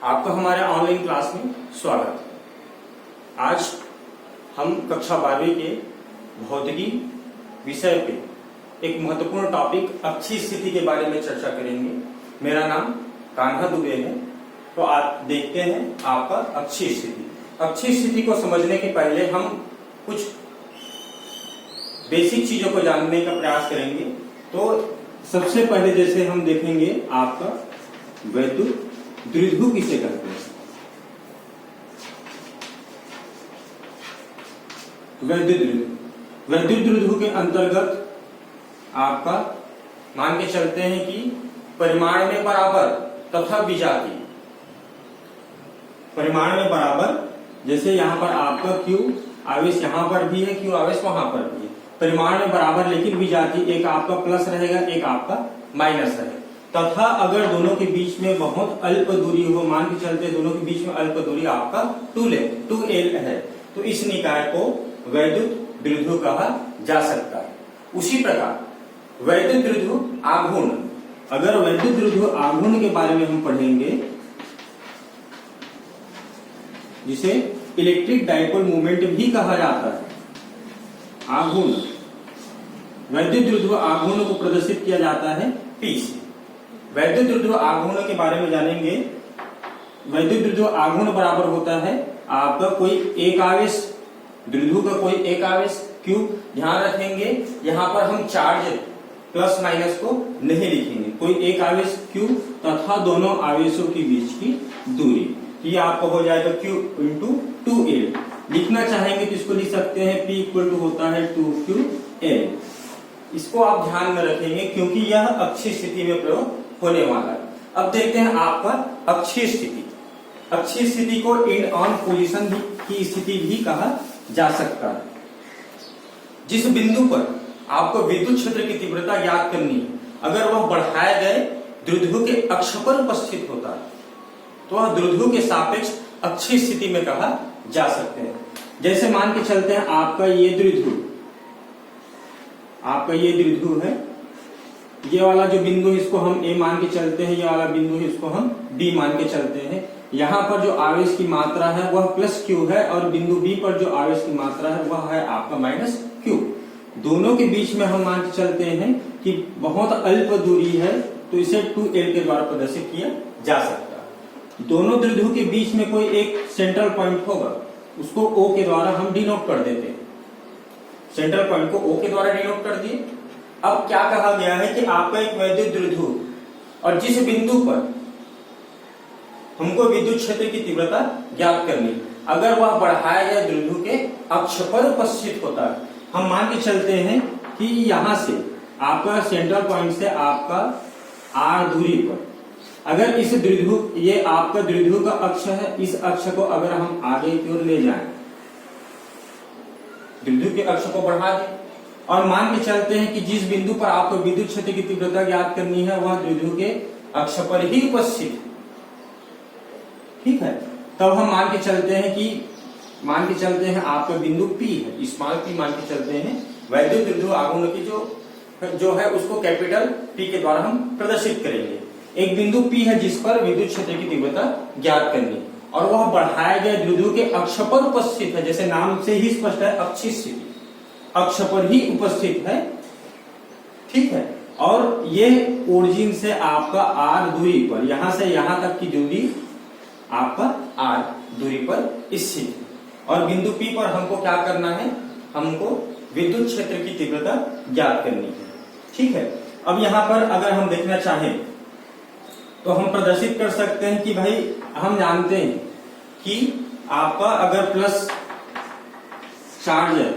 आपका हमारे online class में स्वागत है। आज हम कक्षा 12वीं के भौतिकी विषय पे एक महत्वपूर्ण टॉपिक अक्षीय स्थिति के बारे में चर्चा करेंगे। मेरा नाम कान्हा दुबे है। तो आज देखते हैं आपका अक्षीय स्थिति। अक्षीय स्थिति को समझने के पहले हम कुछ बेसिक चीजों को जानने का प्रयास करेंगे। तो सबसे पहले जैसे हम देखेंगे आपका वैद्युत द्विध्रुव किसे कहते हैं। वैद्युत द्विध्रुव के अंतर्गत आपका मान के चलते हैं कि परिमाण में बराबर तथा विजातीय। परिमाण में बराबर, जैसे यहाँ पर आपका Q आवेश यहाँ पर भी है, Q आवेश वहां पर भी है। परिमाण में बराबर लेकिन विजातीय, एक आपका प्लस रहेगा, एक आपका माइनस रहेगा। तथा अगर दोनों के बीच में बहुत अल्प दूरी हो, मान के चलते दोनों के बीच में अल्प दूरी आपका 2L है, तो इस निकाय को वैद्युत द्विध्रुव कहा जा सकता है। उसी प्रकार वैद्युत द्विध्रुव आघूर्ण, अगर वैद्युत द्विध्रुव आघूर्ण के बारे में हम पढ़ेंगे, जिसे इलेक्ट्रिक डाइपोल मूवमेंट भी कहा जाता है। आघूर्ण, वैद्युत द्विध्रुव आघूर्ण को प्रदर्शित किया जाता है P से। वैद्युत द्विध्रुव आघूर्ण के बारे में जानेंगे। वैद्युत द्विध्रुव आघूर्ण बराबर होता है आपका कोई एक आवेश, द्विध्रुव का कोई एक आवेश Q। ध्यान रखेंगे यहाँ पर हम चार्ज प्लस माइनस को नहीं लिखेंगे, कोई एक आवेश Q तथा दोनों आवेशों के बीच की दूरी, ये आपको हो जाएगा Q इंटू 2L। लिखना चाहेंगे तो इसको लिख सकते हैं P इक्वल टू होता है 2QL। इसको आप ध्यान में रखेंगे क्योंकि यह अक्षीय स्थिति में प्रयोग होने वाला है। अब देखते हैं आपका अक्षीय स्थिति। अक्षीय स्थिति को एंड ऑन पोजीशन की स्थिति भी कहा जा सकता है। जिस बिंदु पर आपको विद्युत क्षेत्र की तीव्रता ज्ञात करनी है, अगर वह बढ़ाए गए द्विध्रुव के अक्ष पर उपस्थित होता है तो वह द्विध्रुव के सापेक्ष अक्षीय स्थिति में कहा जा सकते हैं। जैसे मान के चलते हैं आपका ये द्विध्रुव, आपका ये द्विध्रुव है, ये वाला जो बिंदु है इसको हम A मान के चलते हैं, ये वाला बिंदु है इसको हम B मान के चलते हैं। यहाँ पर जो आवेश की मात्रा है वह प्लस Q है और बिंदु B पर जो आवेश की मात्रा है वह है आपका माइनस Q। दोनों के बीच में हम मान के चलते हैं कि बहुत अल्प दूरी है, तो इसे 2L के द्वारा प्रदर्शित किया जा सकता है। दोनों द्विध्रुव के बीच में कोई एक सेंट्रल पॉइंट होगा, उसको O के द्वारा हम डिनोट कर देते हैं। सेंट्रल पॉइंट को O के द्वारा डिनोट कर दिए। अब क्या कहा गया है कि आपका एक वैद्युत द्विध्रुव और जिस बिंदु पर हमको विद्युत क्षेत्र की तीव्रता ज्ञात करनी, अगर वह बढ़ाया गया द्विध्रुव के अक्ष पर उपस्थित होता है, हम मान के चलते हैं कि यहां से आपका सेंट्रल पॉइंट से आपका R दूरी पर, अगर इस द्विध्रुव, ये आपका द्विध्रुव का अक्ष है, इस अक्ष को अगर हम आगे की ओर ले जाएं, द्विध्रुव के अक्ष को बढ़ा दें और मान के चलते हैं कि जिस बिंदु पर आपको विद्युत क्षेत्र की तीव्रता ज्ञात करनी है वह द्विध्रुव के अक्ष पर ही उपस्थित है। ठीक है, तब हम मान के चलते हैं कि आपका बिंदु P है, स्मॉल p मान के चलते हैं। वैद्युत द्विध्रुव आघूर्ण की जो है उसको कैपिटल P के द्वारा हम प्रदर्शित करेंगे। एक बिंदु P है जिस पर विद्युत क्षेत्र की तीव्रता ज्ञात करनी और वह बढ़ाया गया द्विध्रुव के अक्ष पर उपस्थित है। जैसे नाम से ही स्पष्ट है, अक्षीय स्थिति, अक्ष पर ही उपस्थित है। ठीक है, और ये ओरिजिन से आपका R दूरी पर, यहां से यहां तक की दूरी आपका R दूरी पर स्थित है और बिंदु P पर हमको क्या करना है, हमको विद्युत क्षेत्र की तीव्रता ज्ञात करनी है। ठीक है, अब यहां पर अगर हम देखना चाहें तो हम प्रदर्शित कर सकते हैं कि भाई हम जानते हैं कि आपका अगर प्लस चार्ज है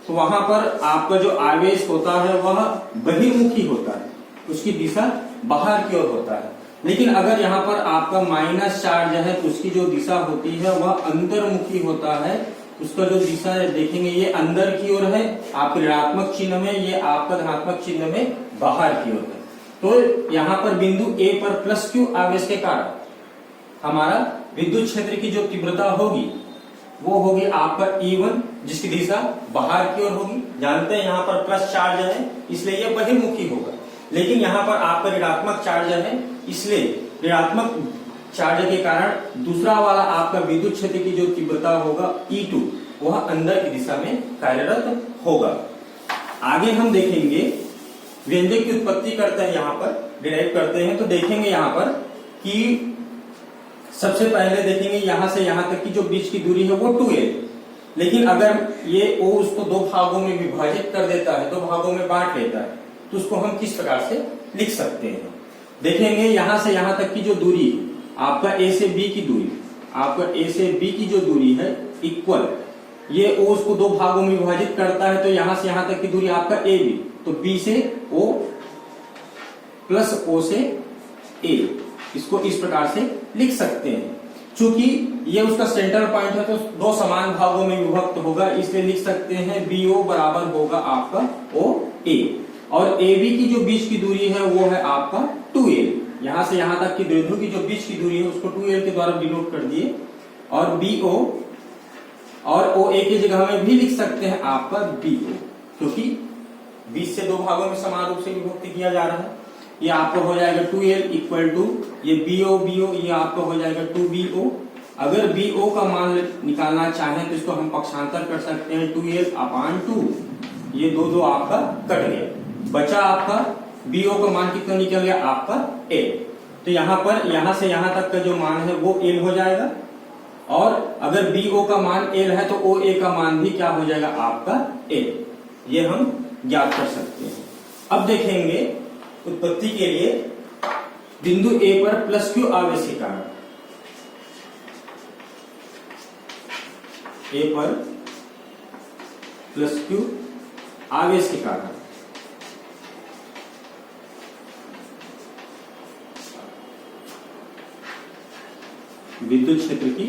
तो वहां पर आपका जो आवेश होता है वह बहिर्मुखी होता है, उसकी दिशा बाहर की ओर होता है। लेकिन अगर यहाँ पर आपका माइनस चार्ज है तो उसकी जो दिशा होती है वह अंतर्मुखी होता है। उसका जो दिशा है देखेंगे, ये अंदर की ओर है, आप ऋणात्मक चिन्ह में, ये आपका धनात्मक चिन्ह में बाहर की ओर है। तो यहाँ पर बिंदु A पर प्लस Q आवेश के कारण हमारा विद्युत क्षेत्र की जो तीव्रता होगी वो होगी आपका E1, जिसकी दिशा बाहर की ओर होगी। जानते हैं यहाँ पर प्लस चार्ज है इसलिए यह बहिर्मुखी होगा, लेकिन यहाँ पर आपका ऋणात्मक चार्ज है इसलिए ऋणात्मक चार्ज के कारण दूसरा वाला आपका विद्युत क्षेत्र की जो तीव्रता होगा E2 वह अंदर की दिशा में कार्यरत होगा। आगे हम देखेंगे व्यंजक की उत्पत्ति करते हैं, यहाँ पर डिराइव करते हैं। तो देखेंगे यहाँ पर कि सबसे पहले देखेंगे यहां से यहां तक की जो बीच की दूरी है वो 2L, लेकिन अगर ये O उसको दो भागों में विभाजित कर देता है, दो भागों में बांट लेता है, तो उसको हम किस प्रकार से लिख सकते हैं। देखेंगे यहां से यहां तक की जो दूरी आपका A से B की दूरी, आपका A से B की जो दूरी है इक्वल, ये O उसको दो भागों में विभाजित करता है, तो यहां से यहां तक की दूरी आपका AB, तो B से O प्लस O से A, इसको इस प्रकार से लिख सकते हैं। चूंकि ये उसका सेंट्रल पॉइंट है तो दो समान भागों में विभक्त होगा, इसलिए लिख सकते हैं BO बराबर होगा आपका OA, और AB की जो बीच की दूरी है वो है आपका 2L। यहां से यहां तक की द्विध्रुव की जो बीच की दूरी है उसको 2L के द्वारा डिनोट कर दिए, और BO और OA की जगह में भी लिख सकते हैं आपका BO, क्योंकि बीच से दो भागों में समान रूप से विभक्त किया जा रहा है। ये आपका हो जाएगा 2L इक्वल टू ये BO ये आपका हो जाएगा 2BO। अगर BO का मान निकालना चाहें तो इसको हम पक्षांतर कर सकते हैं 2L अपान 2, ये दो आपका कट गया, बचा आपका BO का मान कितना निकल गया आपका L। तो यहाँ पर यहां से यहां तक का जो मान है वो L हो जाएगा, और अगर BO का मान L है तो OA का मान भी क्या हो जाएगा आपका L, ये हम ज्ञात कर सकते हैं। अब देखेंगे उत्पत्ति के लिए बिंदु A पर प्लस Q आवेश के कारण, A पर प्लस Q आवेश के कारण विद्युत क्षेत्र की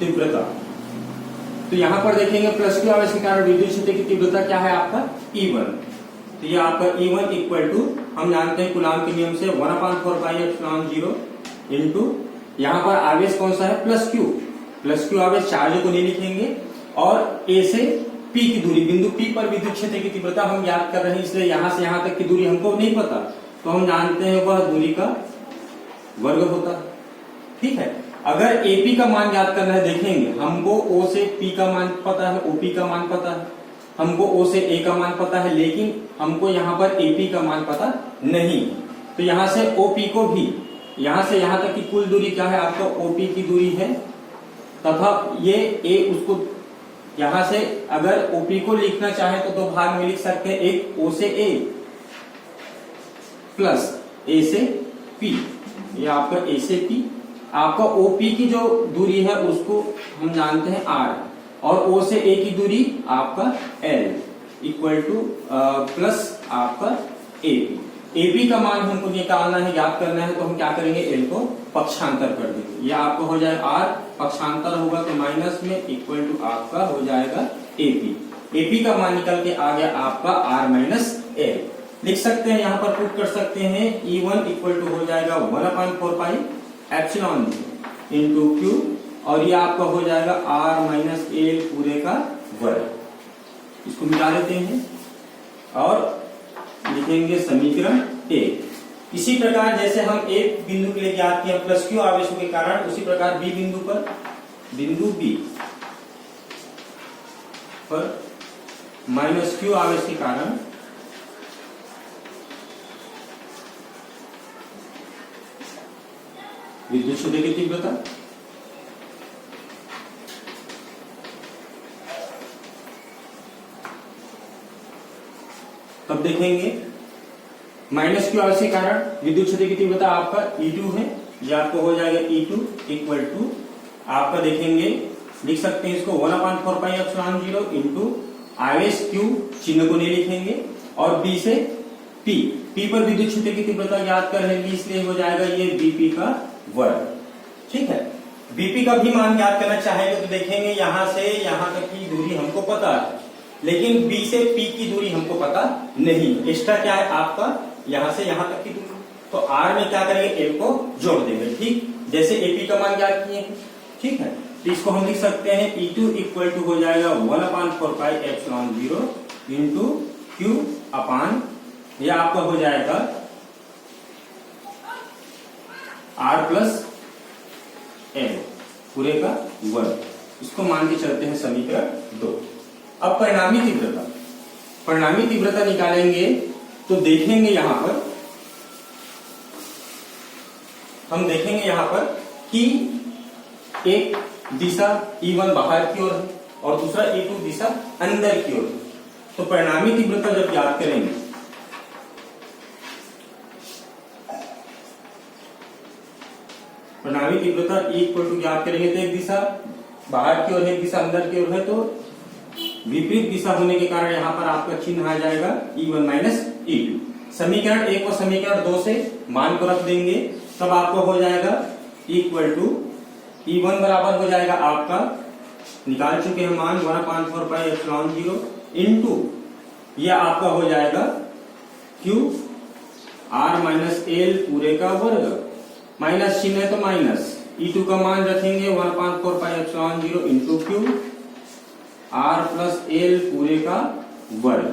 तीव्रता। तो यहां पर देखेंगे प्लस Q आवेश के कारण विद्युत क्षेत्र की तीव्रता क्या है आपका E1। तो ये आपका E1 इक्वल टू हम जानते हैं कूलाम के नियम से 1/4πε0 इंटू यहाँ पर आवेश कौन सा है प्लस Q आवेश चार्ज को नहीं लिखेंगे, और A से P की दूरी, बिंदु P पर विद्युत क्षेत्र की तीव्रता हम ज्ञात कर रहे हैं, इसलिए यहां से यहां तक की दूरी हमको नहीं पता, तो हम जानते हैं वह दूरी का वर्ग होता है। ठीक है, अगर AP का मान ज्ञात करना है, देखेंगे हमको O से P का मान पता है, OP का मान पता है, हमको O से A का मान पता है, लेकिन हमको यहाँ पर AP का मान पता नहीं। तो यहाँ से OP को भी, यहाँ से यहाँ तक की कुल दूरी क्या है आपका OP की दूरी है, तथा ये A उसको यहाँ से अगर OP को लिखना चाहे तो दो भाग में लिख सकते हैं, एक O से A प्लस A से P, ये आपका A से P। आपका OP की जो दूरी है उसको हम जानते हैं R, और O से A की दूरी आपका L इक्वल टू प्लस आपका AP। AP का मान हमको निकालना है, ज्ञात करना है, तो हम क्या करेंगे L को पक्षांतर कर देंगे, ये आपको हो जाएगा R, पक्षांतर होगा तो माइनस में इक्वल टू आपका हो जाएगा AP का मान निकल के आ गया आपका R माइनस L। लिख सकते हैं, यहाँ पर पुट कर सकते हैं E1 इक्वल टू हो जाएगा 1/4πε0 इंटू Q, और ये आपका हो जाएगा R माइनस L पूरे का वर्ग। इसको मिटा लेते हैं और लिखेंगे समीकरण 1। इसी प्रकार जैसे हम एक बिंदु के लिए ज्ञात किया प्लस Q आवेशों के कारण, उसी प्रकार B बिंदु पर, बिंदु B पर माइनस Q आवेश के कारण विद्युत क्षेत्र की तीव्रता। तब देखेंगे माइनस Q आवेश के कारण विद्युत क्षेत्र की तीव्रता आपका E2 है, ये आपको हो जाएगा E2 इक्वल टू आपका देखेंगे लिख सकते हैं इसको 1/4πε0 इंटू आवेश Q, चिन्ह को नहीं लिखेंगे, और B से P पर विद्युत क्षेत्र की तीव्रता ज्ञात कर रहे हैं, इसलिए हो जाएगा ये BP का वर्ग। ठीक है, BP का भी मान ज्ञात करना चाहेंगे तो देखेंगे यहां से यहां तक की दूरी हमको पता है, लेकिन B से P की दूरी हमको पता नहीं। एक्स्ट्रा क्या है आपका यहां से यहां तक की दूरी, तो R में क्या करेंगे L को जोड़ देंगे, ठीक जैसे AP का मान ज्ञात किए हैं। ठीक है, तो इसको हम लिख सकते हैं E2 इक्वल टू हो जाएगा 1/4πε0 इंटू Q अपान ये आपका हो जाएगा r प्लस l पूरे का वर्ग। इसको मान के चलते हैं समीकरण 2। अब परिणामी तीव्रता निकालेंगे तो देखेंगे यहां पर, हम देखेंगे यहां पर कि एक दिशा E1 बाहर की ओर है और दूसरा E2 दिशा अंदर की ओर है। तो परिणामी तीव्रता जब याद करेंगे, परिणामी तीव्रता E याद करेंगे तो एक दिशा बाहर की ओर है, एक दिशा अंदर की ओर है, तो विपरीत दिशा होने के कारण यहां पर आपका चिन्ह आ जाएगा E1 माइनस E2। समीकरण 1 और समीकरण 2 से मान को रख देंगे, तब आपको हो जाएगा इक्वल टू E1 बराबर हो जाएगा आपका, निकाल चुके हैं मान 1/4 पाई एप्सिलॉन 0 इनटू ये आपका हो जाएगा Q R माइनस L पूरे का वर्ग, माइनस चिन्ह है तो माइनस, E2 का मान रखेंगे 1/4 pi epsilon 0 into Q R plus L पूरे का वर्ग।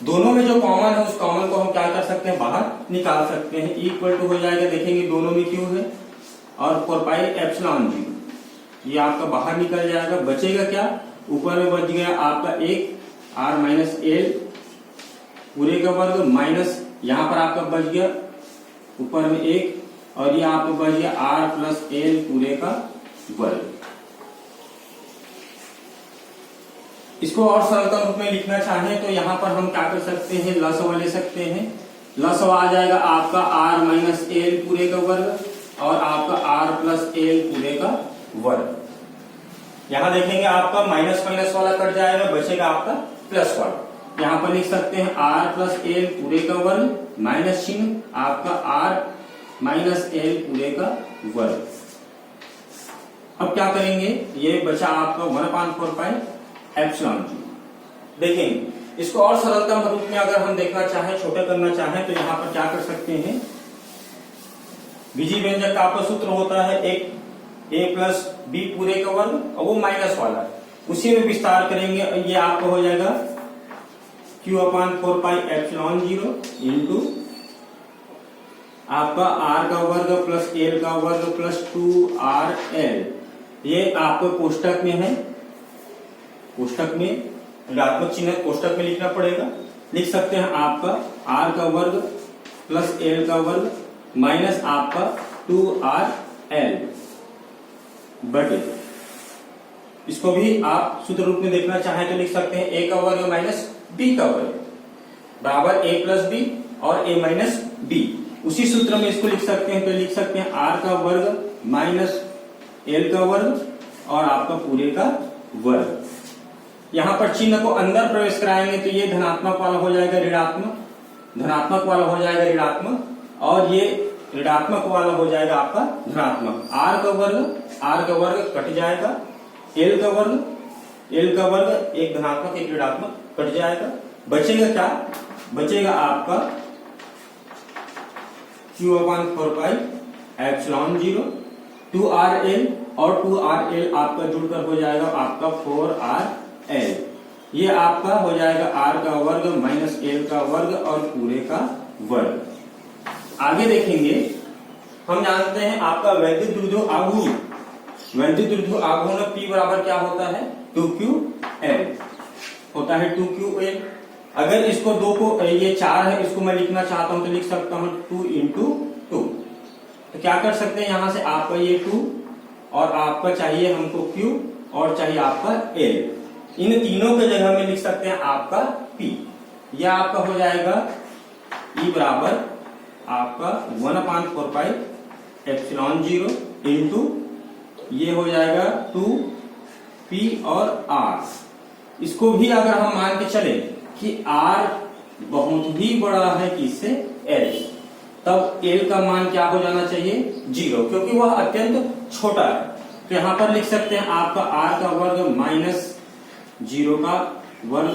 दोनों में जो कॉमन है उस कॉमन को हम क्या कर सकते हैं, बाहर निकाल सकते हैं। इक्वल टू हो जाएगा, देखेंगे दोनों में Q है और 4 पाई एप्सिलॉन 0, ये आपका बाहर निकल जाएगा। बचेगा क्या, ऊपर में बच गया आपका एक R माइनस L पूरे का वर्ग, माइनस यहां पर आपका बच गया ऊपर में एक, और ये आपको बच गया R प्लस L पूरे का वर्ग। इसको और सरलता रूप में लिखना चाहें तो यहां पर हम क्या कर सकते हैं, लसवा ले सकते हैं। लसवा आ जाएगा आपका R माइनस L पूरे का वर्ग और आपका R प्लस L पूरे का वर्ग। यहां देखेंगे आपका माइनस माइनस वाला कट जाएगा, बचेगा आपका प्लस वाला। यहां पर लिख सकते हैं R प्लस L पूरे का वर्ग, माइनस चिन्ह आपका R माइनस L पूरे का वर्ग। अब क्या करेंगे, ये बचा आपका 1/4 पाई एप्सिलॉन 0। देखेंगे इसको और सरलतम रूप में अगर हम देखना चाहें, छोटा करना चाहें, तो यहां पर क्या कर सकते हैं, बीजी व्यंजक का आपका सूत्र होता है एक a प्लस बी पूरे का वर्ग और वो माइनस वाला है, उसी में विस्तार करेंगे। ये आपका हो जाएगा Q/4 पाई एप्सिलॉन 0 इंटू आपका R का वर्ग प्लस L का वर्ग प्लस 2RL। ये आपको कोष्टक में है, कोष्टक में ऋणात्मक चिन्ह कोष्टक में लिखना पड़ेगा। लिख सकते हैं आपका R का वर्ग प्लस L का वर्ग माइनस आपका 2RL बटे, इसको भी आप सूत्र रूप में देखना चाहें तो लिख सकते हैं a का वर्ग माइनस b का वर्ग बराबर a प्लस बी और a माइनस b। उसी सूत्र में इसको लिख सकते हैं तो लिख सकते हैं R का वर्ग माइनस L का वर्ग और आपका पूरे का वर्ग। यहां पर चिन्ह को अंदर प्रवेश कराएंगे तो ये धनात्मक वाला हो जाएगा ऋणात्मक, धनात्मक वाला हो जाएगा ऋणात्मक, और ये ऋणात्मक वाला हो जाएगा आपका धनात्मक। R का वर्ग कट जाएगा, L का वर्ग एक धनात्मक एक ऋणात्मक कट जाएगा। बचेगा क्या, बचेगा आपका Q/4 पाई एप्सिलॉन 0 2RL और 2RL आपका जुड़कर हो जाएगा आपका 4RL। ये आपका हो जाएगा R का वर्ग माइनस L का वर्ग और पूरे का वर्ग। आगे देखेंगे, हम जानते हैं आपका वैद्युत द्विध्रुव आघूर्ण, वैद्युत द्विध्रुव आघूर्ण P बराबर क्या होता है, 2QL होता है, 2QL। अगर इसको दो को, ये 4 है, इसको मैं लिखना चाहता हूं तो लिख सकता हूं 2 इंटू 2। तो क्या कर सकते हैं, यहां से आपका ये 2 और आपका चाहिए हमको Q और चाहिए आपका L, इन तीनों के जगह में लिख सकते हैं आपका P। यह आपका हो जाएगा E बराबर आपका 1/4 पाई एप्सिलॉन 0 इंटू ये हो जाएगा 2P और R। इसको भी अगर हम मान के चले कि R बहुत ही बड़ा है किससे, L, तब L का मान क्या हो जाना चाहिए, 0, क्योंकि वह अत्यंत छोटा है। तो यहां पर लिख सकते हैं आपका R का वर्ग माइनस 0 का वर्ग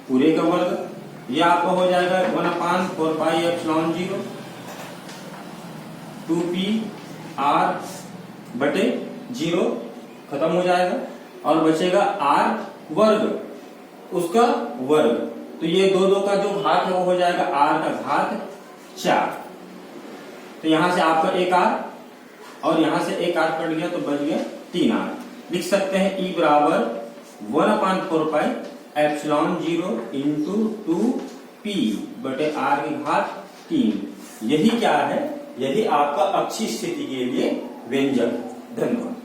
पूरे का वर्ग, यह आपका हो जाएगा 1/4 पाई एप्सिलॉन 0 2P R बटे 0 खत्म हो जाएगा और बचेगा R वर्ग, उसका वर्ग तो ये 2 का जो घात है वो हो जाएगा r का घात 4। तो यहां से आपका 1r और यहां से 1r कट गया तो बच गया 3r। लिख सकते हैं E बराबर 1/4 पाई एप्सिलॉन 0 इंटू 2p बटे r की घात 3। यही क्या है, यही आपका अक्षीय स्थिति के लिए व्यंजक। धन्यवाद।